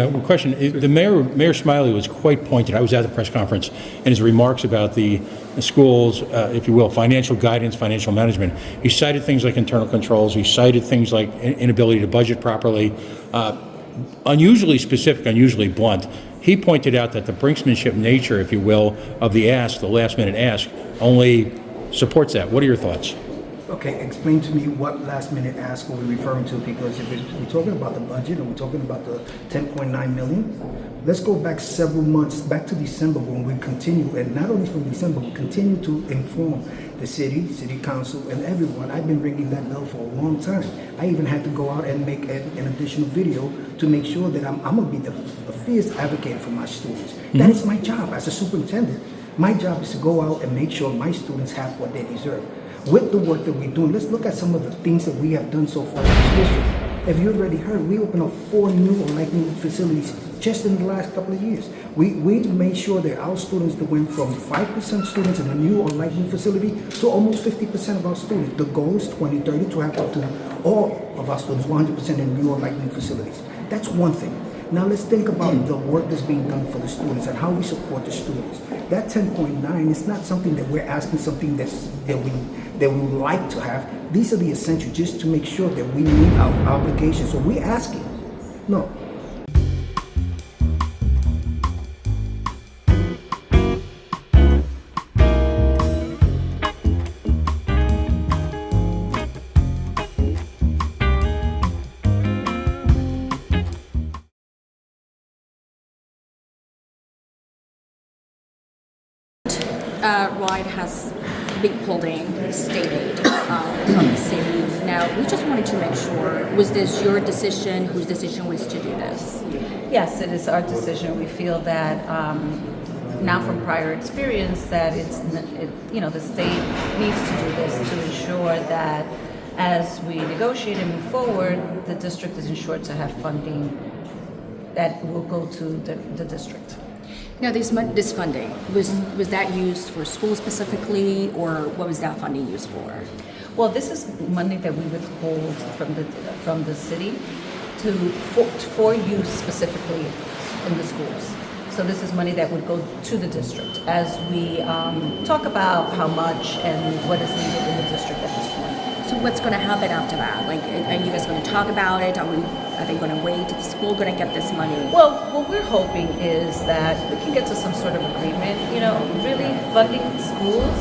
One question. The Mayor Smiley was quite pointed. I was at the press conference, and his remarks about the schools, if you will, financial guidance, financial management. He cited things like internal controls. He cited things like inability to budget properly, unusually specific, unusually blunt. He pointed out that the brinksmanship nature, if you will, of the ask, the last-minute ask, only supports that. What are your thoughts? Okay, explain to me what last minute ask are we referring to, because if we're talking about the budget and we're talking about the 10.9 million, let's go back several months, back to December, when we continue, and not only from December, we continue to inform the city council, and everyone. I've been ringing that bell for a long time. I even had to go out and make an additional video to make sure that I'm gonna be the fierce advocate for my students. Mm-hmm. That is my job as a superintendent. My job is to go out and make sure my students have what they deserve. With the work that we're doing, let's look at some of the things that we have done so far in this district. If you already heard, we opened up 4 new enlightening facilities just in the last couple of years. We made sure that our students that went from 5% students in a new enlightening facility to almost 50% of our students. The goal is 2030 to have up to all of our students 100% in new enlightening facilities. That's one thing. Now let's think about the work that's being done for the students and how we support the students. That 10.9 is not something that we're asking something that we would like to have. These are the essentials just to make sure that we meet our obligations. So we're asking. No. Rhode has been holding state aid from the city. Now, we just wanted to make sure, was this your decision? Whose decision was to do this? Yes, it is our decision. We feel that now from prior experience that the state needs to do this to ensure that as we negotiate and move forward, the district is ensured to have funding that will go to the district. Now, this funding, was that used for schools specifically, or what was that funding used for? Well, this is money that we withhold from the city for use specifically in the schools. So this is money that would go to the district as we talk about how much and what is needed in the district at this point. So what's going to happen after that? Like, are you guys going to talk about it? Are they going to wait? Is the school going to get this money? Well, what we're hoping is that we can get to some sort of agreement. Really funding schools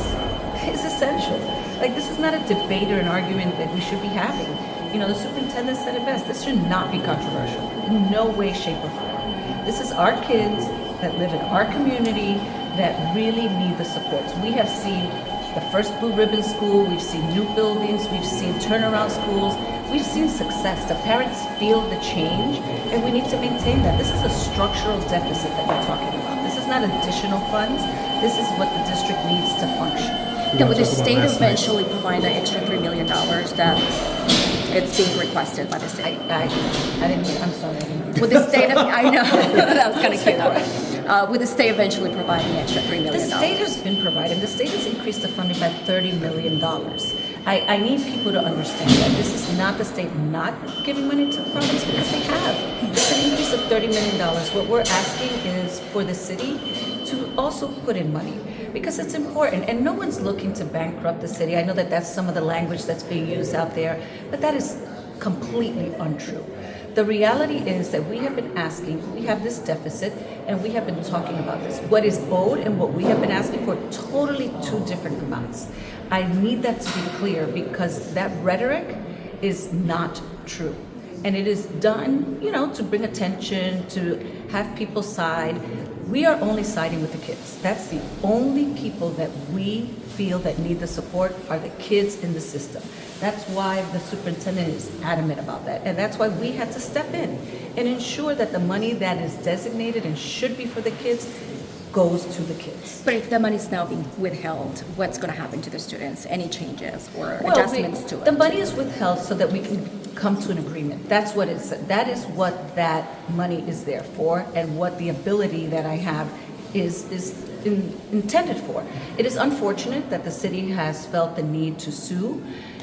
is essential. Like, this is not a debate or an argument that we should be having. The superintendent said it best. This should not be controversial in no way, shape, or form. This is our kids that live in our community that really need the supports. We have seen the first Blue Ribbon School, we've seen new buildings, we've seen turnaround schools, we've seen success. The parents feel the change, and we need to maintain that. This is a structural deficit that we're talking about. This is not additional funds. This is what the district needs to function. Now, would the state eventually provide the extra $3 million that it's being requested by the state? I didn't. I'm sorry. Would the state? I know that was kind of cute. Would the state eventually provide the extra $3 million? The state has been providing. The state has increased the funding by $30 million. I need people to understand that this is not the state not giving money to Providence, because they have. It's an increase of $30 million. What we're asking is for the city to also put in money, because it's important, and no one's looking to bankrupt the city. I know that that's some of the language that's being used out there, but that is completely untrue. The reality is that we have been asking, we have this deficit, and we have been talking about this. What is owed and what we have been asking for, totally 2 different amounts. I need that to be clear, because that rhetoric is not true. And it is done, to bring attention, to have people side. We are only siding with the kids. That's the only people that we feel that need the support are the kids in the system. That's why the superintendent is adamant about that. And that's why we had to step in and ensure that the money that is designated and should be for the kids goes to the kids. But if the money is now being withheld, what's going to happen to the students? Any changes or adjustments to it? The money is withheld so that we can come to an agreement. That is what that money is there for, and what the ability that I have is intended for. It is unfortunate that the city has felt the need to sue.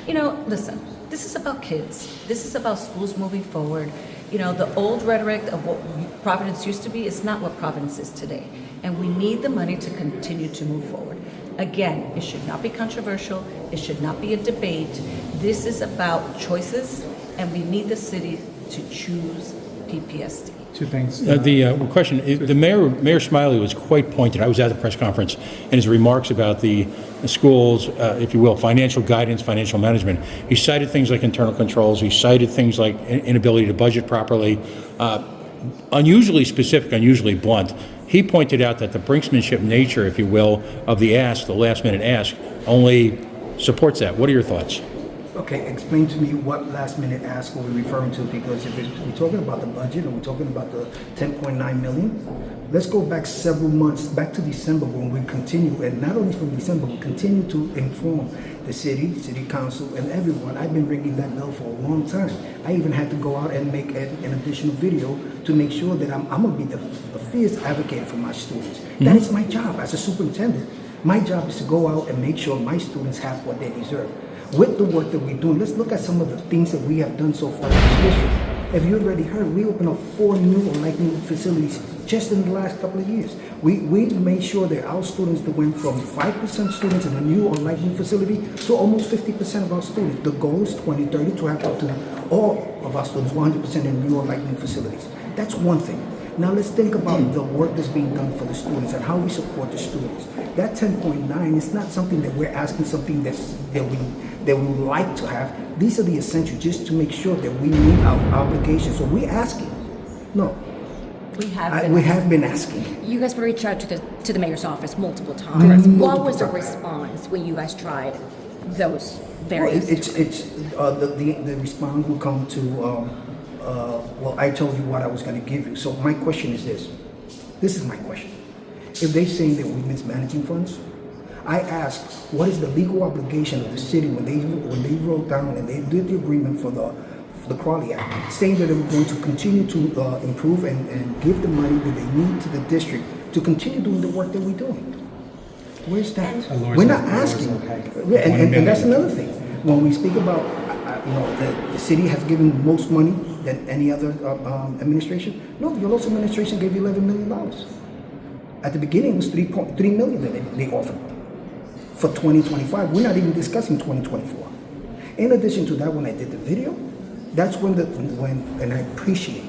Listen, this is about kids. This is about schools moving forward. The old rhetoric of what Providence used to be is not what Providence is today. And we need the money to continue to move forward. Again, it should not be controversial. It should not be a debate. This is about choices, and we need the city to choose PPSD. Two things. The question, the Mayor Smiley was quite pointed. I was at the press conference, and his remarks about the schools, if you will, financial guidance, financial management. He cited things like internal controls. He cited things like inability to budget properly, unusually specific, unusually blunt. He pointed out that the brinksmanship nature, if you will, of the ask, the last-minute ask, only supports that. What are your thoughts? Okay, explain to me what last minute ask are we referring to, because if we're talking about the budget and we're talking about the 10.9 million, let's go back several months, back to December, when we continue, and not only from December, we continue to inform the city council, and everyone. I've been ringing that bell for a long time. I even had to go out and make an additional video to make sure that I'm going to be the fierce advocate for my students. That is my job as a superintendent. My job is to go out and make sure my students have what they deserve. With the work that we're doing, let's look at some of the things that we have done so far in this district. If you already heard, we opened up 4 new enlightening facilities just in the last couple of years. We made sure that our students that went from 5% students in a new enlightening facility to almost 50% of our students. The goal is 2030 to have up to all of our students 100% in new enlightening facilities. That's one thing. Now let's think about the work that's being done for the students and how we support the students. That 10.9 is not something that we're asking something that we would like to have. These are the essentials just to make sure that we meet our obligations. So we're asking. No. We have been asking. You guys reached out to the mayor's office multiple times. What was the response when you guys tried those various? The response will come to. I told you what I was going to give you. So my question is this. This is my question. If they're saying that we're mismanaging funds, I ask, what is the legal obligation of the city when they wrote down and they did the agreement for the Crawley Act, saying that they were going to continue to improve and give the money that they need to the district to continue doing the work that we're doing? Where's that? We're not asking. And that's another thing. When we speak about, the city has given most money than any other administration. No, the Yoloso administration gave $11 million. At the beginning, it was $3.3 million that they offered for 2025. We're not even discussing 2024. In addition to that, when I did the video, that's when and I appreciate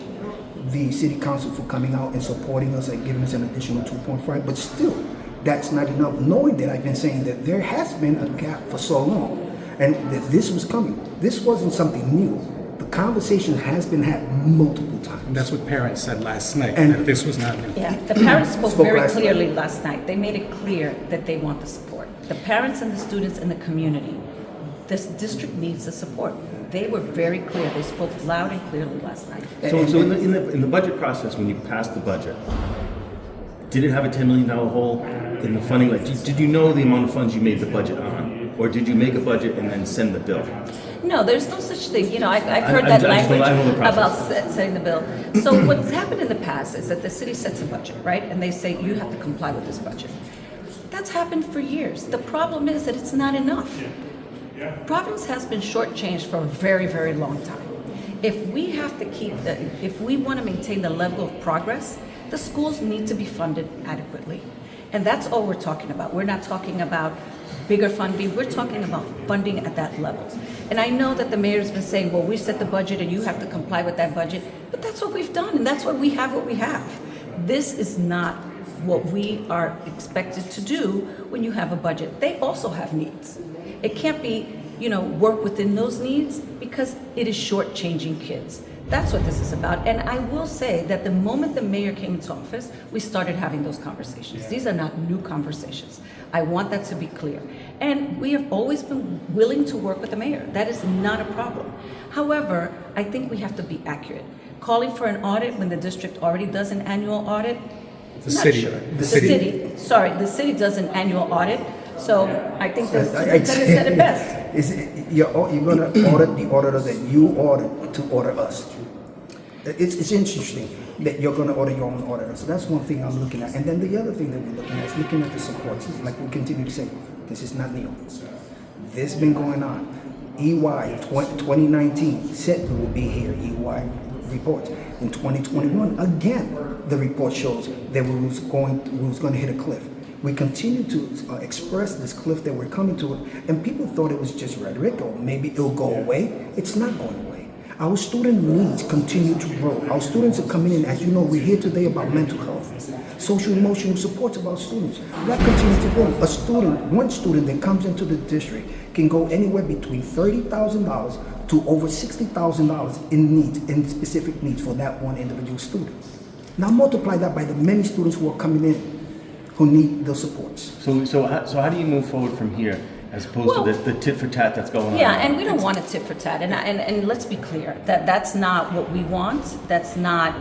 the city council for coming out and supporting us and giving us an additional 2.5. But still, that's not enough. Knowing that I've been saying that there has been a gap for so long, and that this was coming. This wasn't something new. The conversation has been had multiple times. And that's what parents said last night, And- that this was not new. Yeah, the parents spoke very last night. clearly last night. They made it clear that they want the support. The parents and the students in the community, this district needs the support. They were very clear. They spoke loud and clearly last night. So in the budget process, when you passed the budget, did it have a $10 million hole in the funding? Like, did you know the amount of funds you made the budget on? Or did you make a budget and then send the bill? No, there's no such thing. I've heard I that just don't language know the about process. setting the bill. So what's happened in the past is that the city sets a budget, right? And they say, you have to comply with this budget. That's happened for years. The problem is that it's not enough. Providence has been shortchanged for a very, very long time. If we have to if we want to maintain the level of progress, the schools need to be funded adequately. And that's all we're talking about. We're not talking about bigger funding. We're talking about funding at that level. And I know that the mayor's been saying, well, we set the budget and you have to comply with that budget. But that's what we've done, and that's why we have what we have. This is not what we are expected to do when you have a budget. They also have needs. It can't be, work within those needs because it is shortchanging kids. That's what this is about. And I will say that the moment the mayor came into office, we started having those conversations. These are not new conversations. I want that to be clear. And we have always been willing to work with the mayor. That is not a problem. However, I think we have to be accurate. Calling for an audit when the district already does an annual audit, The not city. sure. The city. The city does an annual audit. So I think the superintendent said it best. You're going to audit the auditor that you audit to audit us. It's interesting that you're going to order your own auditor. So that's one thing I'm looking at. And then the other thing that we're looking at is looking at the supports. Like we continue to say, this is not new. This has been going on. EY 2019 said we will be here. EY reports. In 2021, again, the report shows that we was going to hit a cliff. We continue to express this cliff that we're coming to, and people thought it was just rhetoric or maybe it'll go away. It's not going away. Our student needs continue to grow. Our students are coming in, as you know, we're here today about mental health, social emotional support of our students. That continues to grow. One student that comes into the district can go anywhere between $30,000 to over $60,000 in needs, in specific needs for that one individual student. Now multiply that by the many students who are coming in who need those supports. So how do you move forward from here, as opposed to the tit for tat that's going on? Yeah, and we don't want a tit for tat. And let's be clear that that's not what we want. That's not,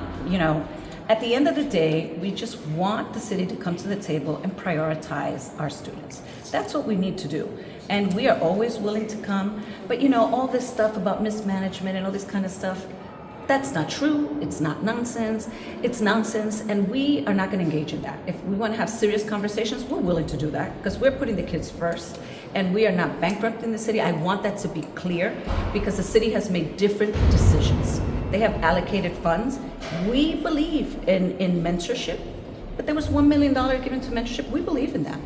at the end of the day, we just want the city to come to the table and prioritize our students. That's what we need to do. And we are always willing to come. But all this stuff about mismanagement and all this kind of stuff, that's not true. It's not nonsense. It's nonsense, and we are not going to engage in that. If we want to have serious conversations, we're willing to do that because we're putting the kids first, and we are not bankrupting the city. I want that to be clear because the city has made different decisions. They have allocated funds. We believe in mentorship, but there was $1 million given to mentorship. We believe in that,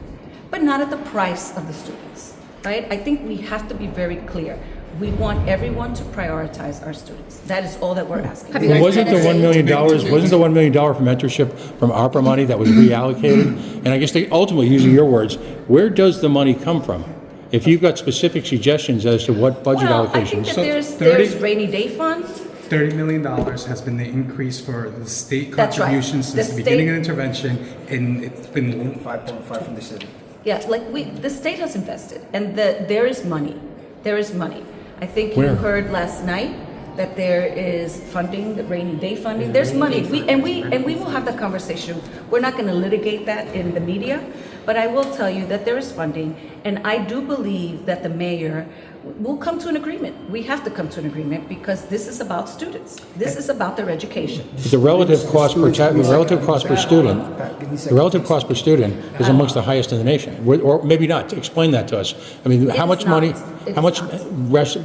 but not at the price of the students, right? I think we have to be very clear. We want everyone to prioritize our students. That is all that we're asking. Have you guys Wasn't the set a $1 million, date? wasn't the $1 million for mentorship from ARPA money that was reallocated? And I guess ultimately, using your words, where does the money come from? If you've got specific suggestions as to what budget Well, I think allocations. that there's 30 rainy day fund. $30 million has been the increase for the state That's right. contributions since The the beginning state- of intervention, and it's been 5.5 from the city. Yeah, the state has invested, and there is money. There is money. I think you Where? heard last night that there is funding, the rainy day funding. There's money. We will have that conversation. We're not going to litigate that in the media, but I will tell you that there is funding, and I do believe that the mayor will come to an agreement. We have to come to an agreement because this is about students. This is about their education. The relative cost per student, the relative cost per student is amongst the highest in the nation, or maybe not. Explain that to us. I mean, how much money, how much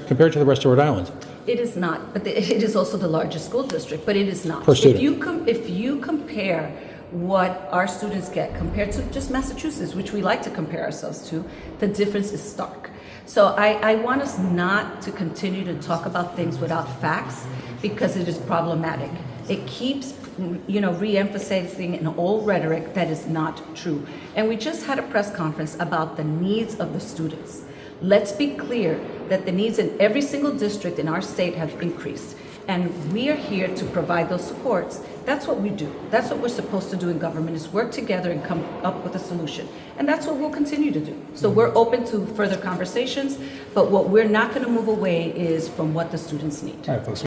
compared to the rest of Rhode Island? It is not, but it is also the largest school district, but it is not. Per student. If you compare what our students get compared to just Massachusetts, which we like to compare ourselves to, the difference is stark. So I want us not to continue to talk about things without facts because it is problematic. It keeps, re-emphasizing an old rhetoric that is not true. And we just had a press conference about the needs of the students. Let's be clear that the needs in every single district in our state have increased. And we are here to provide those supports. That's what we do. That's what we're supposed to do in government, is work together and come up with a solution. And that's what we'll continue to do. So we're open to further conversations, but what we're not going to move away is from what the students need. all right, folks.